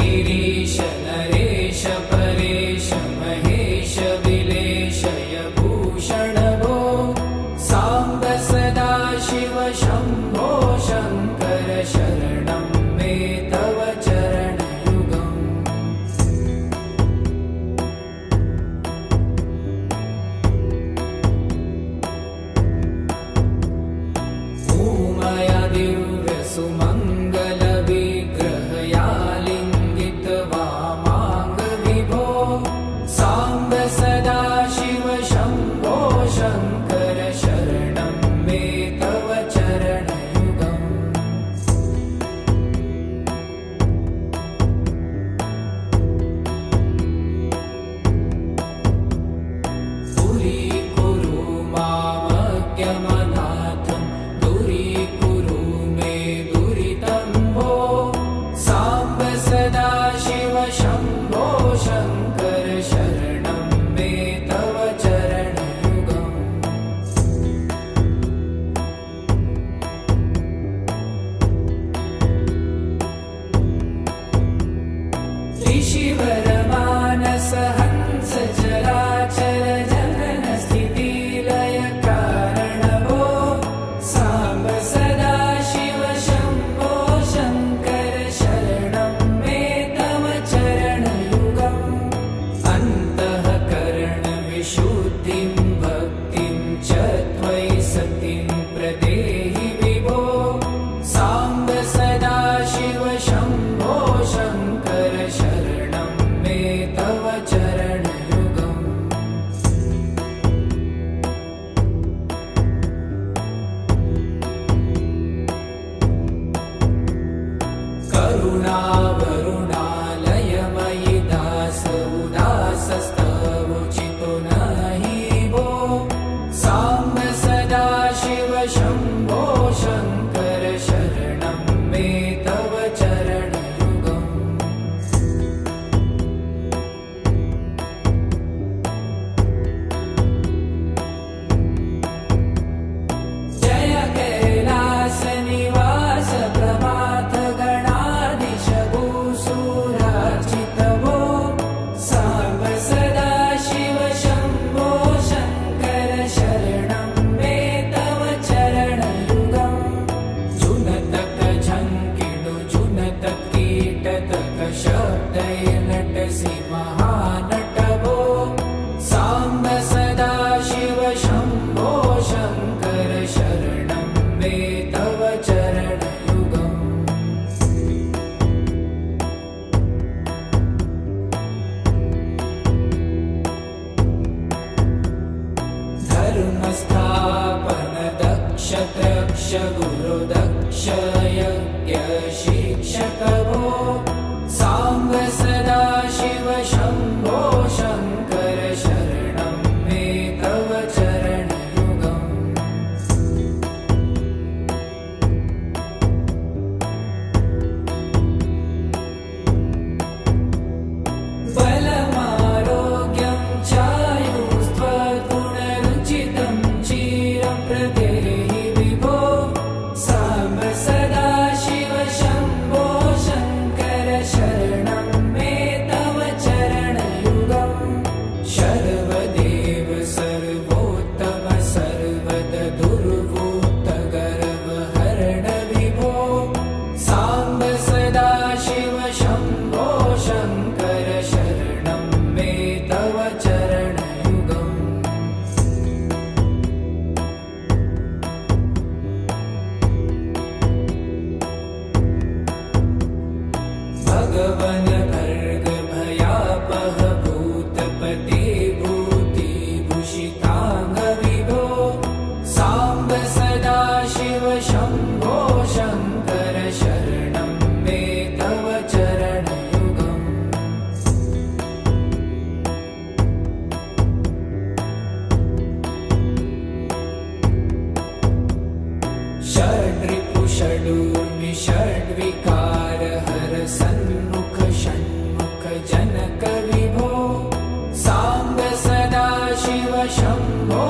गिरीश नरेश परेश महेश विलेशय भूषण भो साम्ब सदा शिव शम्भो शङ्कर शरणं मे तव चरणयुगम् उमया दिव्य सुमङ्गल विग्रहया लिङ्गित वामाङ्ग विभो साम्ब सदा शिव शम्भो शङ्कर शरणं मे तव चरणयुगम् दूरीकुरु मामज्ञमनाथं दूरीकुरु मे दुरितं भो साम्ब सदा शिव शम्भो शङ्कर शरणं मे तव चरणयुगम् ऋषिवरमानस हंस चराचर जनन स्थितिलय कारण भो साम्ब सदा शिव शम्भो शङ्कर शरणं मे तव चरणयुगम् अन्तःकरण विशुद्धिं भक्तिं च त्वयि सतिं प्रदेहि विभो साम्ब सदा शिव शम्भो शङ्कर शरणं मे तव चरणयुगम् करुणावरुणालयमयि दास उदासस्तवोचितो नहि भो साम्ब सदा शिव शम्भो शङ्कर शरणं मे तव चरणयुगम् जय कैलास निवास प्रभात गणाधीश भूसुरार्चित भो साम्ब सदा शिव शम्भो शङ्कर शरणं मे तव चरणयुगम् जुनतक झङ्किणु जुनतक कीटतक शब्दय नटसि महानट भो साम्ब सदा शिव शम्भो शङ्कर शरणं मे तव चरणयुगम् धर्मस्थापन दक्ष त्रक्ष गुरु दक्ष यज्ञ शिक्षक भो साम्ब सदा शिव शम्भो शङ्कर शरणं मे तव चरणयुगम् बलमारोग्यं चायुस्त्वगुणरुचितं चिरं प्रदेहि विभो साम्ब सदा शिव शम्भो शङ्कर शरणं मे तव चरणयुगम् शर्वदेव सर्वोत्तम सर्वद दुर्वूत गर्वहरण विभो साम्ब सदा शिव शम्भो शङ्कर शरणं मे तव चरणयुगम् भगवन भर्ग भयापह भूतपते भूतिभूषिताङ्ग विभो साम्ब सदा शिव शम्भो शङ्कर शरणं मे तव चरणयुगम् षड्रिपु षडूर्मि षड्विकार हर सन्मुख षण्मुख जनक विभो साम्ब सदा शिव शम्भो